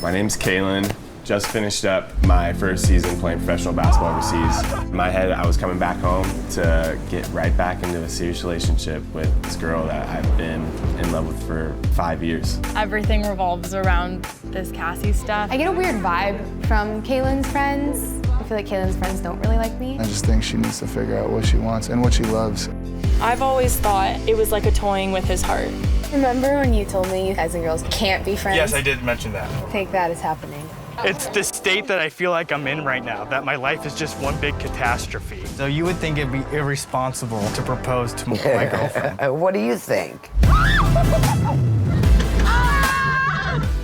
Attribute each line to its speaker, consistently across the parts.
Speaker 1: My name's Caelan. Just finished up my first season playing professional basketball overseas. In my head, I was coming back home to get right back into a serious relationship with this girl that I've been in love with for 5 years.
Speaker 2: Everything revolves around this Cassie stuff.
Speaker 3: I get a weird vibe from Caelan's friends. I feel like Caelan's friends don't really like me.
Speaker 4: I just think she needs to figure out what she wants and what she loves.
Speaker 5: I've always thought it was like a toying with his heart.
Speaker 3: Remember when you told me guys and girls can't be friends?
Speaker 6: Yes, I did mention that.
Speaker 3: I think that is happening.
Speaker 6: It's the state that I feel like I'm in right now, that my life is just one big catastrophe. So you would think it'd be irresponsible to propose to my girlfriend.
Speaker 7: What do you think?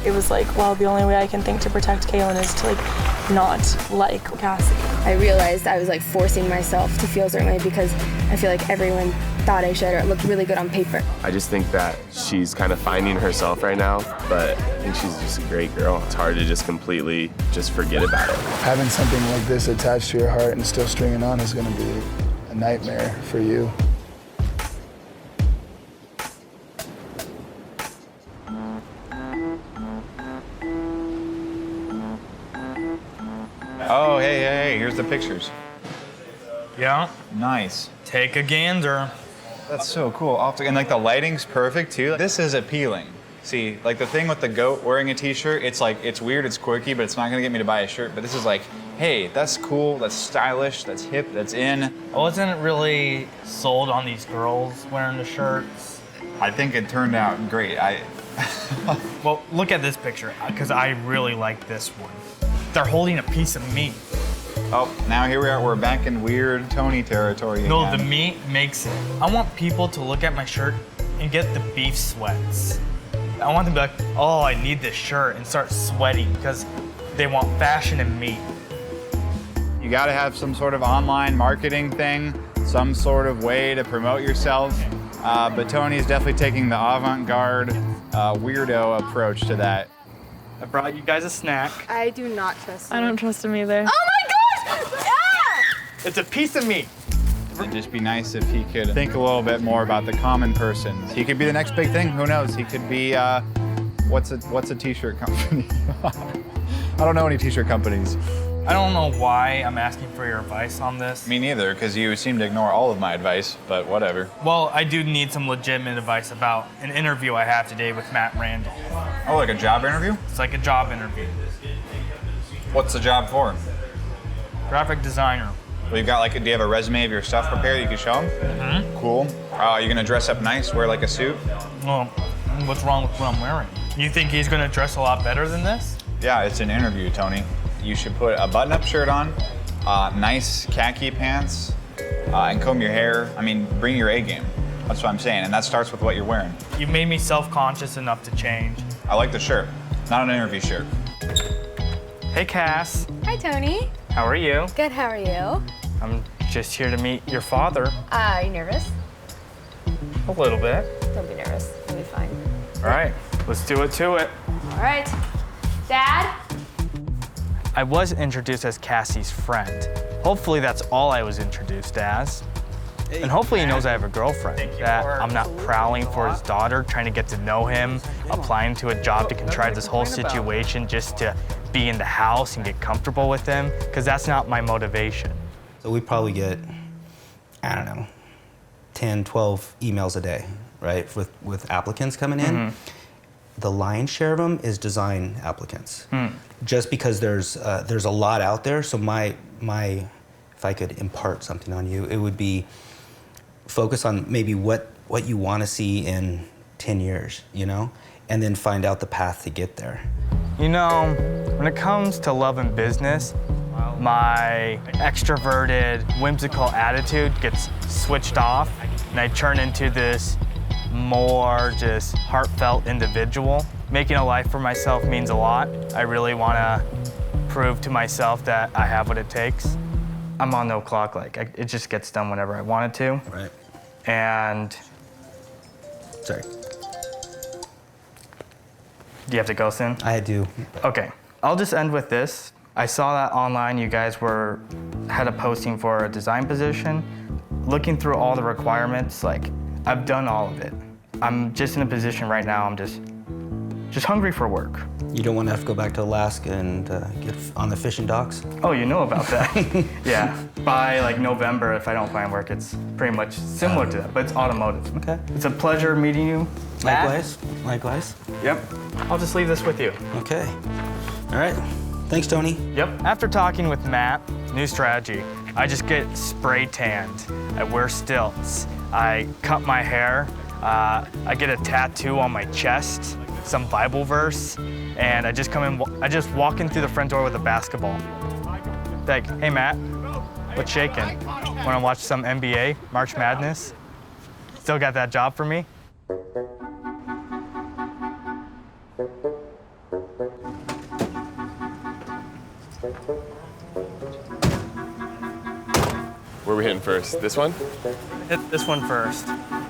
Speaker 5: It was like, well, the only way I can think to protect Caelan is to not like Cassie.
Speaker 3: I realized I was forcing myself to feel a certain way because I feel like everyone thought I should or it looked really good on paper.
Speaker 1: I just think that she's kind of finding herself right now, but I think she's just a great girl. It's hard to just completely just forget about it.
Speaker 4: Having something like this attached to your heart and still stringing on is gonna be a nightmare for you.
Speaker 8: Oh, hey, here's the pictures.
Speaker 6: Yeah?
Speaker 8: Nice.
Speaker 6: Take a gander.
Speaker 8: That's so cool. And the lighting's perfect too. This is appealing. See, the thing with the goat wearing a t-shirt, it's weird, it's quirky, but it's not gonna get me to buy a shirt. But this is hey, that's cool, that's stylish, that's hip, that's in.
Speaker 6: I wasn't really sold on these girls wearing the shirts.
Speaker 8: I think it turned out great.
Speaker 6: Well, look at this picture, because I really like this one. They're holding a piece of meat.
Speaker 8: Oh, now here we are. We're back in weird Tony territory again.
Speaker 6: No, the meat makes it. I want people to look at my shirt and get the beef sweats. I want them to be like, oh, I need this shirt, and start sweating because they want fashion and meat.
Speaker 8: You gotta have some sort of online marketing thing, some sort of way to promote yourself. But Tony's definitely taking the avant-garde, weirdo approach to that.
Speaker 6: I brought you guys a snack.
Speaker 3: I do not trust you.
Speaker 5: I don't trust him either.
Speaker 3: Oh my gosh! Ah!
Speaker 6: It's a piece of meat.
Speaker 8: It'd just be nice if he could think a little bit more about the common person. He could be the next big thing, who knows? He could be, what's a t-shirt company? I don't know any t-shirt companies.
Speaker 6: I don't know why I'm asking for your advice on this.
Speaker 8: Me neither, because you seem to ignore all of my advice, but whatever.
Speaker 6: Well, I do need some legitimate advice about an interview I have today with Matt Randolph.
Speaker 8: Oh, like a job interview?
Speaker 6: It's like a job interview.
Speaker 8: What's the job for?
Speaker 6: Graphic designer.
Speaker 8: Well, you've got do you have a resume of your stuff prepared that you can show him?
Speaker 6: Mm-hmm.
Speaker 8: Cool. Are you gonna dress up nice, wear a suit?
Speaker 6: Well, what's wrong with what I'm wearing? You think he's gonna dress a lot better than this?
Speaker 8: Yeah, it's an interview, Tony. You should put a button-up shirt on, nice khaki pants, and comb your hair. I mean, bring your A game. That's what I'm saying, and that starts with what you're wearing.
Speaker 6: You made me self-conscious enough to change.
Speaker 8: I like the shirt, not an interview shirt.
Speaker 6: Hey, Cass.
Speaker 3: Hi, Tony.
Speaker 6: How are you?
Speaker 3: Good, how are you?
Speaker 6: I'm just here to meet your father.
Speaker 3: Are you nervous?
Speaker 6: A little bit.
Speaker 3: Don't be nervous, you'll be fine.
Speaker 6: All right, let's do it to it.
Speaker 3: All right. Dad?
Speaker 6: I was introduced as Cassie's friend. Hopefully that's all I was introduced as. And hopefully he knows I have a girlfriend, that I'm not prowling for his daughter, trying to get to know him, applying to a job to contrive this whole situation just to be in the house and get comfortable with him, because that's not my motivation.
Speaker 9: So we probably get, I don't know, 10, 12 emails a day, right, with applicants coming in.
Speaker 6: Mm-hmm.
Speaker 9: The lion's share of them is design applicants. Just because there's a lot out there, so my if I could impart something on you, it would be focus on maybe what you want to see in 10 years, and then find out the path to get there.
Speaker 6: When it comes to love and business, my extroverted, whimsical attitude gets switched off, and I turn into this more just heartfelt individual. Making a life for myself means a lot. I really want to prove to myself that I have what it takes. I'm on no clock, it just gets done whenever I want it to.
Speaker 9: Right.
Speaker 6: And...
Speaker 9: Sorry.
Speaker 6: Do you have to go soon?
Speaker 9: I do.
Speaker 6: Okay, I'll just end with this. I saw that online you guys had a posting for a design position. Looking through all the requirements, I've done all of it. I'm just in a position right now, I'm just just hungry for work.
Speaker 9: You don't want to have to go back to Alaska and get on the fishing docks?
Speaker 6: Oh, you know about that. Yeah, by like November, if I don't find work, it's pretty much similar to that, but it's automotive.
Speaker 9: Okay.
Speaker 6: It's a pleasure meeting you. Matt.
Speaker 9: Likewise. Likewise.
Speaker 6: Yep. I'll just leave this with you.
Speaker 9: Okay. All right. Thanks, Tony.
Speaker 6: Yep. After talking with Matt, new strategy. I just get spray tanned. I wear stilts. I cut my hair. I get a tattoo on my chest, some Bible verse, and I just come in. I just walk in through the front door with a basketball. Like, hey Matt, what's shaking? Want to watch some NBA, March Madness? Still got that job for me?
Speaker 1: Where are we hitting first? This one?
Speaker 6: Hit this one first.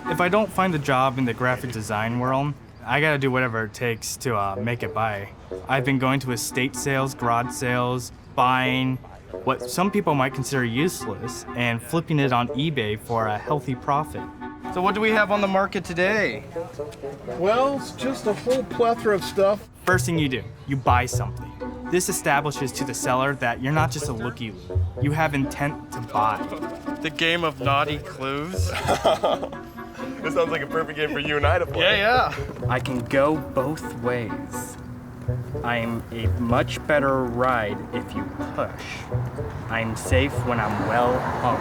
Speaker 6: If I don't find a job in the graphic design world, I gotta do whatever it takes to make it by. I've been going to estate sales, garage sales, buying what some people might consider useless and flipping it on eBay for a healthy profit. So what do we have on the market today?
Speaker 7: Well, it's just a whole plethora of stuff.
Speaker 6: First thing you do, you buy something. This establishes to the seller that you're not just a looky-loo. You have intent to buy. The game of naughty clues.
Speaker 1: This sounds like a perfect game for you and I to play.
Speaker 6: Yeah. I can go both ways. I'm a much better ride if you push. I'm safe when I'm well hung.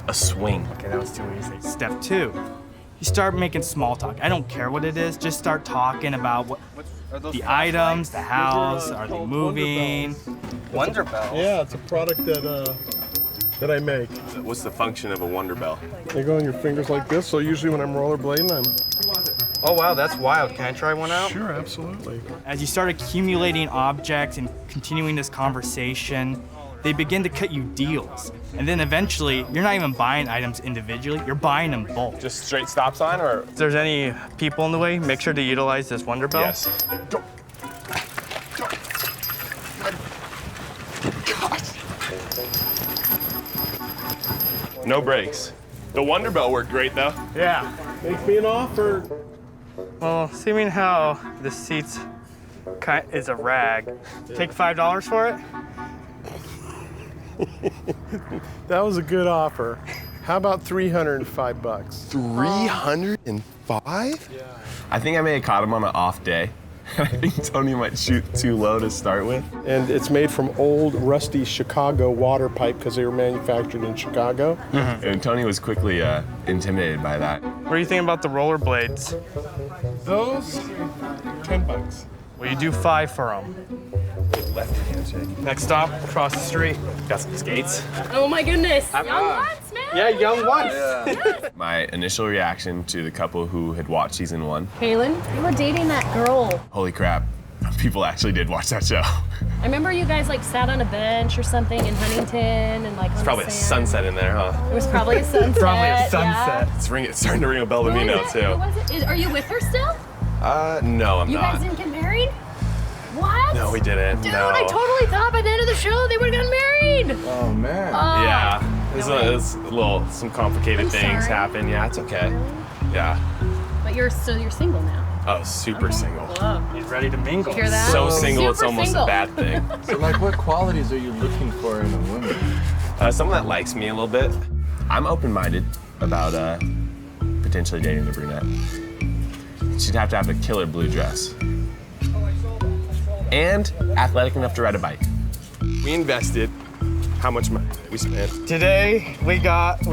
Speaker 1: A swing.
Speaker 6: Okay, that was too easy. Step 2, you start making small talk. I don't care what it is, just start talking about what the items, the house, are they moving? Wonder Bells.
Speaker 7: Yeah, it's a product that I make.
Speaker 1: What's the function of a Wonder Bell?
Speaker 7: They go on your fingers like this, so usually when I'm rollerblading,
Speaker 6: Oh wow, that's wild. Can I try one out?
Speaker 7: Sure, absolutely.
Speaker 6: As you start accumulating objects and continuing this conversation, they begin to cut you deals. And then eventually, you're not even buying items individually, you're buying them bulk.
Speaker 1: Just straight stop sign or?
Speaker 6: If there's any people in the way, make sure to utilize this Wonder Bell.
Speaker 1: Yes. Go. No brakes. The Wonder Bell worked great though.
Speaker 6: Yeah.
Speaker 7: Make me an offer.
Speaker 6: Well, seeming how the seat's is a rag, take $5 for it?
Speaker 7: That was a good offer. How about $305?
Speaker 1: 305? Yeah. I think I may have caught him on an off day. I think Tony might shoot too low to start with.
Speaker 7: And it's made from old, rusty Chicago water pipe because they were manufactured in Chicago.
Speaker 1: Mm-hmm. And Tony was quickly intimidated by that.
Speaker 6: What do you think about the rollerblades?
Speaker 7: Those, $10.
Speaker 6: Well, you do 5 for them.
Speaker 1: Left handshake.
Speaker 6: Next stop, across the street.
Speaker 1: Got some skates.
Speaker 2: Oh my goodness. Young ones, man.
Speaker 6: Yeah, young ones.
Speaker 2: Yes.
Speaker 1: My initial reaction to the couple who had watched season 1.
Speaker 10: Caelan, you were dating that girl.
Speaker 1: Holy crap, people actually did watch that show.
Speaker 10: I remember you guys like sat on a bench or something in Huntington and like on
Speaker 1: It's probably
Speaker 10: the
Speaker 1: a
Speaker 10: sand.
Speaker 1: sunset in there, huh?
Speaker 10: It was probably a sunset.
Speaker 6: Probably a sunset.
Speaker 10: Yeah.
Speaker 1: It's starting to ring a bell to me now,
Speaker 10: Who
Speaker 1: too.
Speaker 10: was it? Are you with her still?
Speaker 1: No, I'm
Speaker 10: You
Speaker 1: not.
Speaker 10: guys didn't get married? What?
Speaker 1: No, we didn't.
Speaker 10: Dude,
Speaker 1: no.
Speaker 10: I totally thought by the end of the show they would have gotten married.
Speaker 7: Oh, man.
Speaker 1: Yeah, some complicated
Speaker 10: I'm
Speaker 1: things
Speaker 10: sorry.
Speaker 1: happen. Yeah, it's okay. Yeah.
Speaker 10: But you're single now.
Speaker 1: Oh, super single.
Speaker 10: Whoa.
Speaker 6: He's ready to mingle.
Speaker 10: Hear that?
Speaker 1: So single, it's
Speaker 10: Super
Speaker 1: almost
Speaker 10: single.
Speaker 1: a bad thing.
Speaker 7: So, like, what qualities are you looking for in a woman?
Speaker 1: Someone that likes me a little bit. I'm open-minded about potentially dating the brunette. She'd have to have a killer blue dress. And athletic enough to ride a bike. We invested. How much money we spent?
Speaker 6: Today, we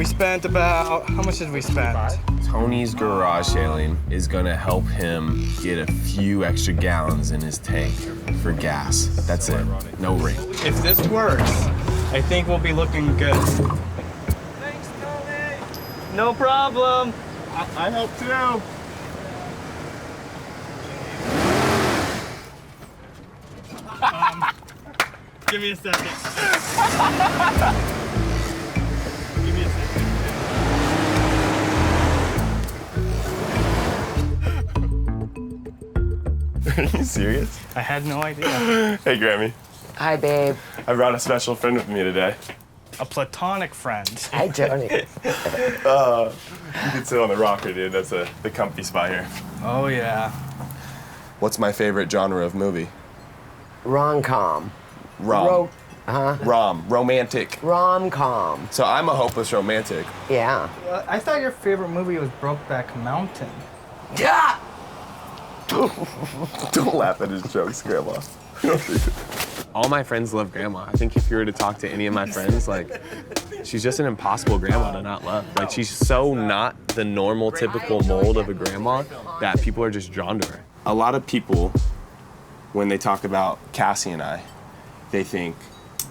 Speaker 6: spent about, how much did we spend?
Speaker 1: Tony's garage sailing is gonna help him get a few extra gallons in his tank for gas. That's it. No ring.
Speaker 6: If this works, I think we'll be looking good. Thanks, Tony. No problem.
Speaker 7: I help too.
Speaker 6: Give me a second. Give me a second.
Speaker 1: Are you serious?
Speaker 6: I had no idea.
Speaker 1: Hey, Grammy.
Speaker 11: Hi, babe.
Speaker 1: I brought a special friend with me today.
Speaker 6: a platonic friend.
Speaker 11: Hi, Tony.
Speaker 1: You can sit on the rocker, dude. That's the comfy spot here.
Speaker 6: Oh, yeah.
Speaker 1: What's my favorite genre of movie?
Speaker 11: Rom-com.
Speaker 1: Romantic.
Speaker 11: Rom-com.
Speaker 1: So I'm a hopeless romantic.
Speaker 11: Yeah.
Speaker 6: I thought your favorite movie was Brokeback Mountain.
Speaker 11: Yeah.
Speaker 1: Don't laugh at his jokes, Grandma. All my friends love Grandma. I think if you were to talk to any of my friends, like, she's just an impossible grandma to not love. Like, she's so not the normal, typical mold of a grandma that people are just drawn to her. A lot of people, when they talk about Cassie and I, they think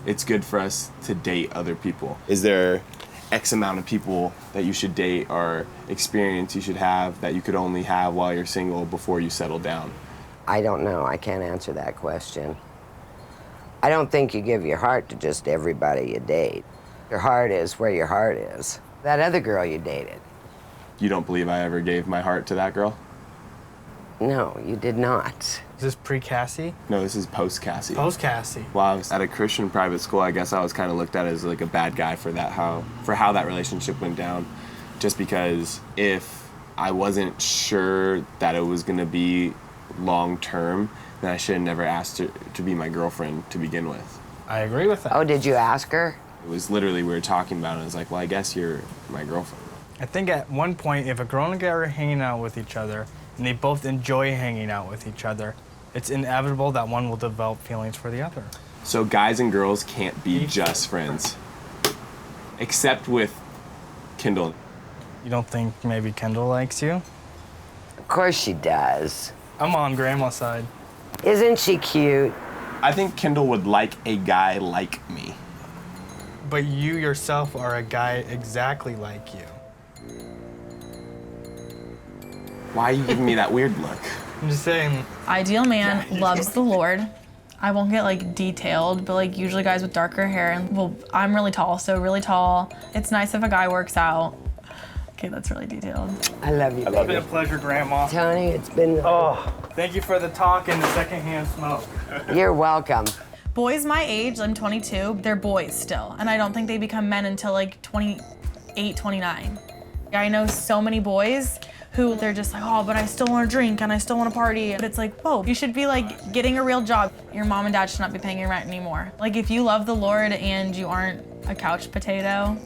Speaker 1: it's good for us to date other people. Is there X amount of people that you should date or experience you should have that you could only have while you're single before you settle down?
Speaker 11: I don't know. I can't answer that question. I don't think you give your heart to just everybody you date. Your heart is where your heart is. That other girl you dated.
Speaker 1: You don't believe I ever gave my heart to that girl?
Speaker 11: No, you did not.
Speaker 6: Is this pre-Cassie?
Speaker 1: No, this is post-Cassie.
Speaker 6: Post-Cassie.
Speaker 1: While I was at a Christian private school, I guess I was kind of looked at as like a bad guy for that, how that relationship went down. Just because if I wasn't sure that it was gonna be long-term, then I should have never asked her to be my girlfriend to begin with.
Speaker 6: I agree with that.
Speaker 11: Oh, did you ask her?
Speaker 1: It was literally, we were talking about it, and I was like, well, I guess you're my girlfriend.
Speaker 6: I think at one point, if a girl and a guy are hanging out with each other, and they both enjoy hanging out with each other, it's inevitable that one will develop feelings for the other.
Speaker 1: So guys and girls can't be just friends. Except with Kendall.
Speaker 6: You don't think maybe Kendall likes you?
Speaker 11: Of course she does.
Speaker 6: I'm on Grandma's side.
Speaker 11: Isn't she cute?
Speaker 1: I think Kendall would like a guy like me.
Speaker 6: But you yourself are a guy exactly like you.
Speaker 1: Why are you giving me that weird look?
Speaker 6: I'm just saying.
Speaker 5: Ideal man loves the Lord. I won't get like detailed, but like usually guys with darker hair, and well, I'm really tall, so really tall. It's nice if a guy works out. Okay, that's really detailed.
Speaker 11: I love you.
Speaker 6: It's been a pleasure, Grandma.
Speaker 11: Tony, it's been...
Speaker 6: Oh, thank you for the talk and the secondhand smoke.
Speaker 11: You're welcome.
Speaker 5: Boys my age, I'm 22, they're boys still, and I don't think they become men until like 28, 29. I know so many boys who they're just like, oh, but I still want to drink and I still want to party. And it's like, whoa, you should be like getting a real job. Your mom and dad should not be paying your rent anymore. Like if you love the Lord and you aren't a couch potato,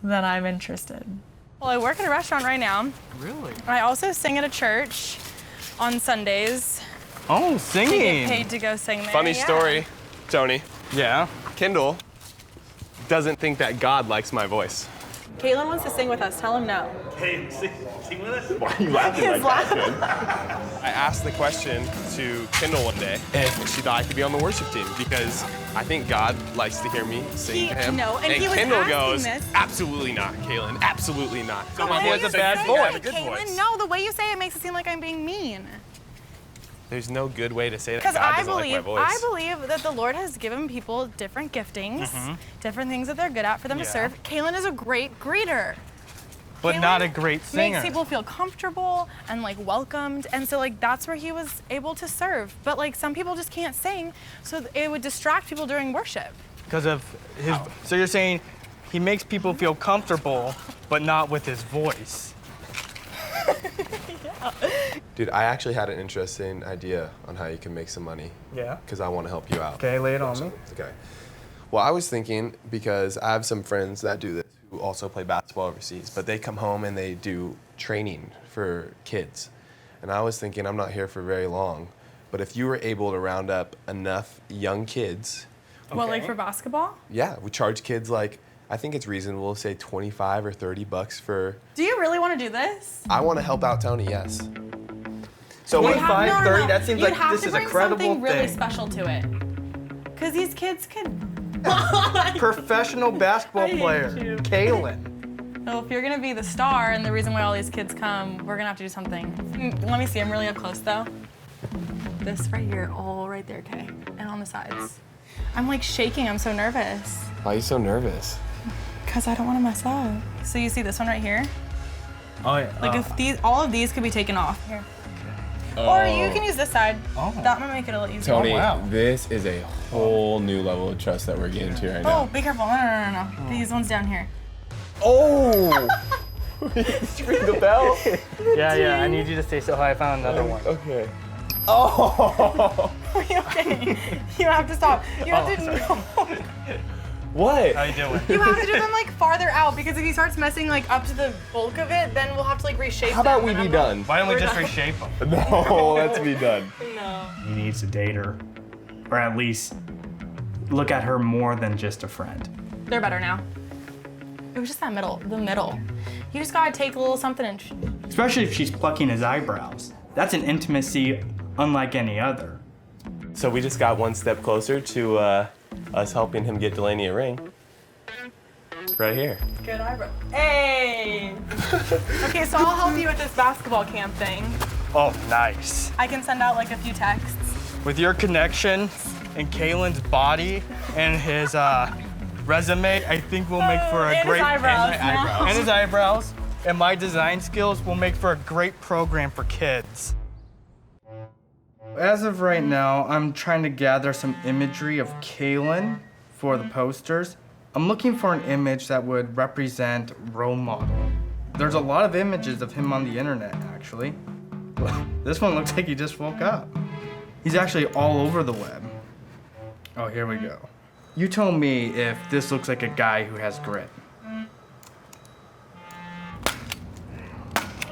Speaker 5: then I'm interested.
Speaker 12: Well, I work at a restaurant right now.
Speaker 6: Really?
Speaker 12: I also sing at a church on Sundays.
Speaker 6: Oh,
Speaker 12: I
Speaker 6: singing.
Speaker 12: get paid to go sing there.
Speaker 1: Funny
Speaker 12: yeah.
Speaker 1: story, Tony.
Speaker 6: Yeah?
Speaker 1: Kendall doesn't think that God likes my voice.
Speaker 12: Caelan wants to sing with us. Tell him no.
Speaker 1: Hey, sing with us? Why are you laughing like that? I asked the question to Kendall one day if she thought I could be on the worship team because I think God likes to hear me sing to him.
Speaker 12: No, and he was
Speaker 1: Kendall
Speaker 12: asking
Speaker 1: goes,
Speaker 12: this.
Speaker 1: absolutely not, Caelan, absolutely not.
Speaker 12: The
Speaker 6: he
Speaker 12: way
Speaker 6: has
Speaker 12: you
Speaker 6: a bad
Speaker 12: say
Speaker 6: voice.
Speaker 12: it,
Speaker 1: A good
Speaker 12: Caelan,
Speaker 1: voice.
Speaker 12: no, the way you say it makes it seem like I'm being mean.
Speaker 1: There's no good way to say that
Speaker 12: Because
Speaker 1: God doesn't like my voice.
Speaker 12: I believe that the Lord has given people different giftings, different things that they're good at for them to serve. Caelan is a great greeter.
Speaker 6: But
Speaker 12: Caelan
Speaker 6: not a great singer.
Speaker 12: Makes people feel comfortable and like welcomed, and so like that's where he was able to serve. But like some people just can't sing, so it would distract people during worship.
Speaker 6: Because of his, so you're saying he makes people feel comfortable, but not with his voice.
Speaker 1: Dude, I actually had an interesting idea on how you can make some money.
Speaker 6: Yeah.
Speaker 1: Because I want to help you out.
Speaker 6: Okay, lay it on me.
Speaker 1: Okay. Well, I was thinking, because I have some friends that do this who also play basketball overseas, but they come home and they do training for kids. And I was thinking, I'm not here for very long, but if you were able to round up enough young kids.
Speaker 12: Well, like for basketball?
Speaker 1: Yeah, we charge kids like, I think it's reasonable to say 25 or 30 bucks for.
Speaker 12: Do you really want to do this?
Speaker 1: I want to help out Tony, yes.
Speaker 6: So
Speaker 12: You have-
Speaker 6: 25,
Speaker 12: no,
Speaker 6: 30, that seems
Speaker 12: You'd
Speaker 6: like
Speaker 12: have
Speaker 6: this
Speaker 12: to
Speaker 6: is a
Speaker 12: bring
Speaker 6: credible
Speaker 12: something really
Speaker 6: thing.
Speaker 12: special to it. Because these kids could.
Speaker 6: Professional basketball
Speaker 12: I hate
Speaker 6: player,
Speaker 12: you.
Speaker 6: Caelan.
Speaker 12: So if you're gonna be the star and the reason why all these kids come, we're gonna have to do something. Let me see, I'm really up close though. This right here, all right there, okay? And on the sides. I'm like shaking, I'm so nervous.
Speaker 1: Why are you so nervous?
Speaker 12: Because I don't want to mess up. So you see this one right here?
Speaker 6: Oh yeah.
Speaker 12: Like if these, all of these could be taken off. Here. Or you can use this side. Oh. That might make it a little easier.
Speaker 1: Tony,
Speaker 6: Oh, wow.
Speaker 1: this is a whole new level of trust that we're getting to right now.
Speaker 12: Oh, be careful. No. These ones down here.
Speaker 1: Oh! Just ring the bell.
Speaker 6: Yeah, I need you to stay so high. I found another one.
Speaker 1: Okay. Oh!
Speaker 12: Are you okay? You have to stop. You have to no.
Speaker 1: What?
Speaker 6: How you doing?
Speaker 12: You have to do them like farther out because if he starts messing like up to the bulk of it, then we'll have to like reshape
Speaker 1: How about
Speaker 12: them,
Speaker 1: we be done?
Speaker 6: Why don't we just reshape them?
Speaker 1: No, let's be done.
Speaker 12: No.
Speaker 6: He needs to date her, or at least look at her more than just a friend.
Speaker 12: They're better now. It was just the middle. You just gotta take a little something and.
Speaker 6: Especially if she's plucking his eyebrows. That's an intimacy unlike any other.
Speaker 1: So we just got one step closer to us helping him get Delaney a ring. Right here.
Speaker 12: Good eyebrow. Hey! Okay, so I'll help you with this basketball camp thing.
Speaker 6: Oh, nice.
Speaker 12: I can send out like a few texts.
Speaker 6: With your connection and Caelan's body and his resume, I think we'll make for a
Speaker 12: and
Speaker 6: great
Speaker 12: his eyebrows.
Speaker 6: and his eyebrows. And my design skills will make for a great program for kids. As of right now, I'm trying to gather some imagery of Caelan for the posters. I'm looking for an image that would represent role model. There's a lot of images of him on the internet, actually. This one looks like he just woke up. He's actually all over the web. Oh, here we go. You tell me if this looks like a guy who has grit.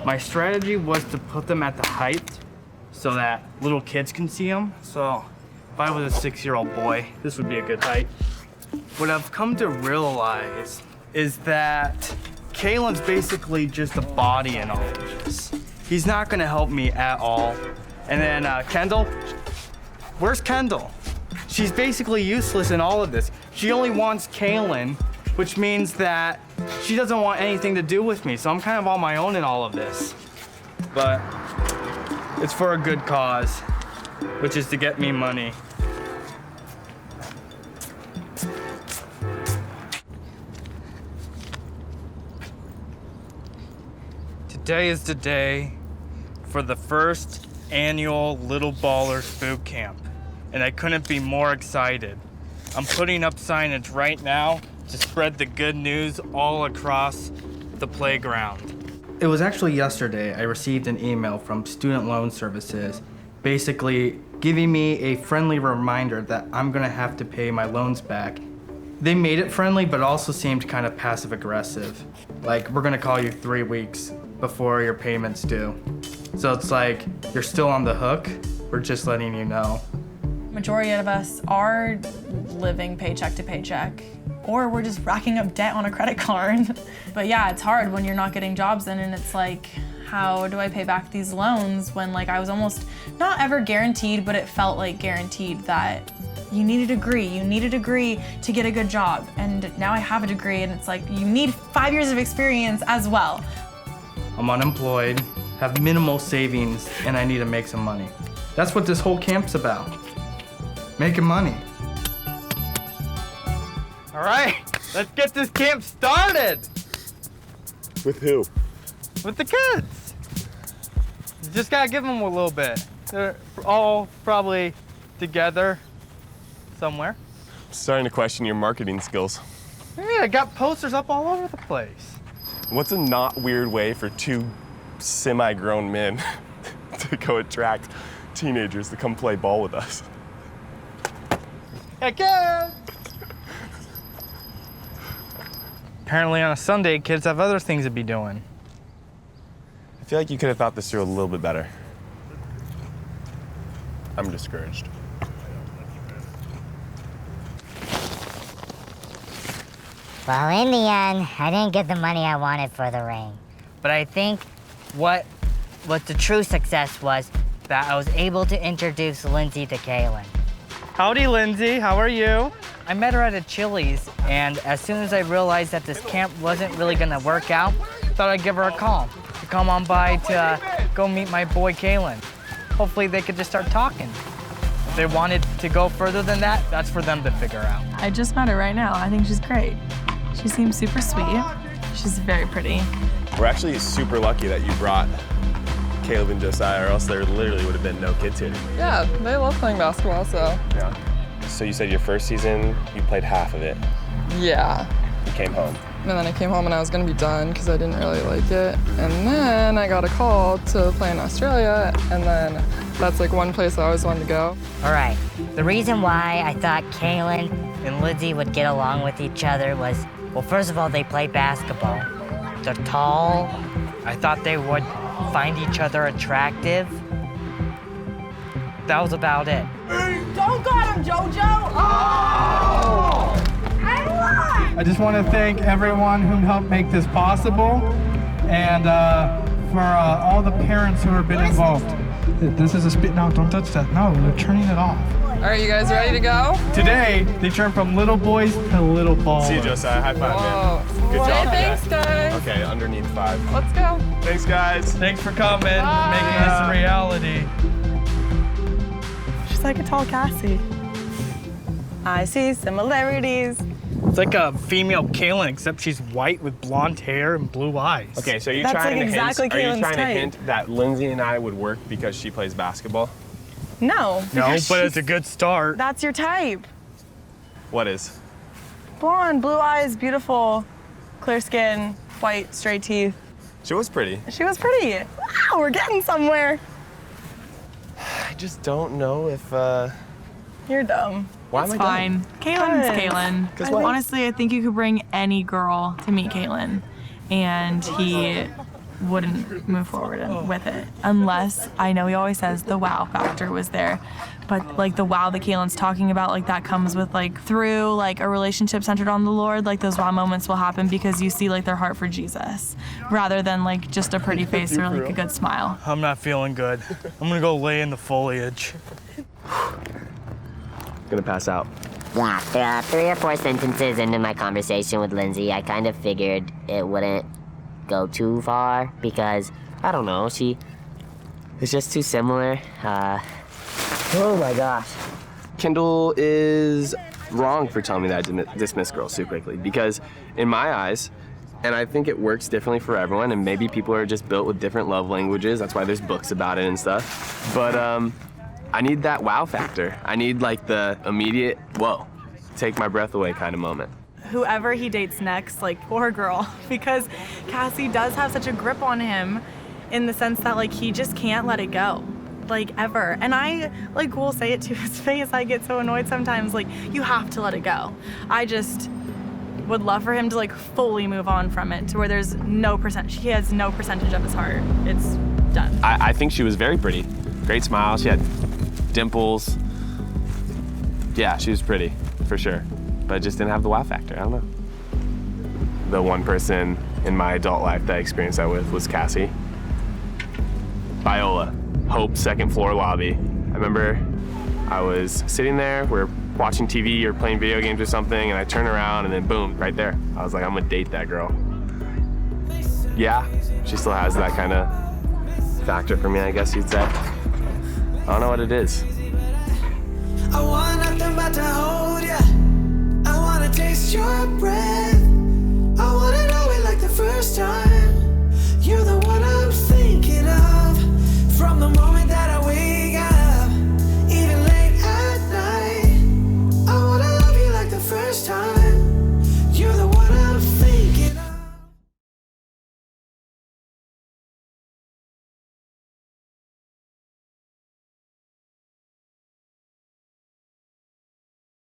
Speaker 6: My strategy was to put them at the height so that little kids can see them. So if I was a 6-year-old boy, this would be a good height. What I've come to realize is that Caelan's basically just a body in all of this. He's not gonna help me at all. And then Kendall, where's Kendall? She's basically useless in all of this. She only wants Caelan, which means that she doesn't want anything to do with me. So I'm kind of on my own in all of this. But it's for a good cause, which is to get me money. Today is the day for the first annual Little Ballers Boot Camp, and I couldn't be more excited. I'm putting up signage right now to spread the good news all across the playground. It was actually yesterday I received an email from Student Loan Services basically giving me a friendly reminder that I'm gonna have to pay my loans back. They made it friendly, but also seemed kind of passive aggressive. Like, we're gonna call you 3 weeks before your payment's due. So it's like, you're still on the hook, we're just letting you know.
Speaker 5: Majority of us are living paycheck to paycheck, or we're just racking up debt on a credit card. But yeah, it's hard when you're not getting jobs in, and it's like, how do I pay back these loans when like I was almost not ever guaranteed, but it felt like guaranteed that you need a degree to get a good job. And now I have a degree, and it's like, you need 5 years of experience as well.
Speaker 6: I'm unemployed, have minimal savings, and I need to make some money. That's what this whole camp's about. Making money. All right, let's get this camp started.
Speaker 1: With who?
Speaker 6: With the kids. You just gotta give them a little bit. They're all probably together somewhere.
Speaker 1: I'm starting to question your marketing skills.
Speaker 6: Yeah, I got posters up all over the place.
Speaker 1: What's a not weird way for 2 semi-grown men to go attract teenagers to come play ball with us?
Speaker 6: Heck yeah! Apparently on a Sunday, kids have other things to be doing.
Speaker 1: I feel like you could have thought this through a little bit better. I'm discouraged.
Speaker 13: Well, in the end, I didn't get the money I wanted for the ring. But I think what the true success was that I was able to introduce Lindsay to Caelan.
Speaker 6: Howdy, Lindsay. How are you?
Speaker 13: I met her at a Chili's, and as soon as I realized that this camp wasn't really gonna work out, I thought I'd give her a call to come on by to go meet my boy Caelan. Hopefully they could just start talking. If they wanted to go further than that, that's for them to figure out.
Speaker 5: I just met her right now. I think she's great. She seems super sweet. She's very pretty.
Speaker 1: We're actually super lucky that you brought Caleb and Josiah, or else there literally would have been no kids here.
Speaker 14: Yeah, they love playing basketball, so.
Speaker 1: Yeah. So you said your first season, you played half of it.
Speaker 14: Yeah.
Speaker 1: You came home.
Speaker 14: And then I came home and I was gonna be done because I didn't really like it. And then I got a call to play in Australia, and then that's like one place I always wanted to go.
Speaker 15: All right, the reason why I thought Caelan and Lindsay would get along with each other was, well, first of all, they play basketball. They're tall.
Speaker 13: I thought they would find each other attractive. That was about it.
Speaker 12: Don't got him, JoJo! Oh!
Speaker 16: I just want to thank everyone who helped make this possible, and for all the parents who have been involved. This is a spit. No, don't touch that. No, you're turning it off.
Speaker 14: All right, you guys ready to go?
Speaker 16: Today, they turn from little boys to little ballers.
Speaker 1: See you, Josiah. High five, man. Good
Speaker 14: Well,
Speaker 1: job.
Speaker 14: thanks, guys.
Speaker 1: Okay, underneath 5.
Speaker 14: Let's go.
Speaker 1: Thanks, guys.
Speaker 16: Thanks for coming, making this a reality.
Speaker 12: She's like a tall Cassie. I see similarities.
Speaker 6: It's like a female Caelan, except she's white with blonde hair and blue eyes.
Speaker 1: Okay, so you're
Speaker 12: That's
Speaker 1: trying
Speaker 12: like
Speaker 1: to
Speaker 12: exactly
Speaker 1: hint, are you
Speaker 12: Caelan's
Speaker 1: trying to
Speaker 12: type.
Speaker 1: hint that Lindsay and I would work because she plays basketball?
Speaker 12: No.
Speaker 6: No, but it's a good start.
Speaker 12: That's your type.
Speaker 1: What is?
Speaker 12: Blonde, blue eyes, beautiful, clear skin, white, straight teeth.
Speaker 1: She was pretty.
Speaker 12: She was pretty. Wow, we're getting somewhere.
Speaker 1: I just don't know if,
Speaker 12: You're dumb.
Speaker 1: Why
Speaker 5: It's
Speaker 1: am I
Speaker 5: fine.
Speaker 1: dumb?
Speaker 5: Caelan's
Speaker 12: Good.
Speaker 5: Caelan.
Speaker 1: 'Cause what?
Speaker 5: Honestly, I think you could bring any girl to meet Caelan, and he wouldn't move forward with it unless, I know he always says the wow factor was there, but like the wow that Caelan's talking about, like that comes with like through like a relationship centered on the Lord, like those wow moments will happen because you see like their heart for Jesus rather than like just a pretty face or like a good smile.
Speaker 6: I'm not feeling good. I'm gonna go lay in the foliage.
Speaker 1: Gonna pass out.
Speaker 15: Yeah, 3 or 4 sentences into my conversation with Lindsay, I kind of figured it wouldn't go too far because, I don't know, she is just too similar. Oh my gosh.
Speaker 1: Kendall is wrong for telling me that I dismiss girls too quickly because in my eyes, and I think it works differently for everyone, and maybe people are just built with different love languages, that's why there's books about it and stuff, but I need that wow factor. I need like the immediate, whoa, take my breath away kind of moment.
Speaker 5: Whoever he dates next, like poor girl, because Cassie does have such a grip on him in the sense that like he just can't let it go, like ever. And I like will say it to his face. I get so annoyed sometimes, like you have to let it go. I just would love for him to like fully move on from it to where there's no percent, he has no percentage of his heart. It's done.
Speaker 1: I think she was very pretty. Great smile, she had dimples. Yeah, she was pretty, for sure. But I just didn't have the wow factor, I don't know. The one person in my adult life that I experienced that with was Cassie. Viola, Hope, 2nd floor lobby. I remember I was sitting there, we're watching TV or playing video games or something, and I turn around and then boom, right there. I was like, I'm gonna date that girl. Yeah, she still has that kind of factor for me, I guess you'd say. I don't know what it is.
Speaker 17: I want nothing but to hold ya. I wanna taste your breath.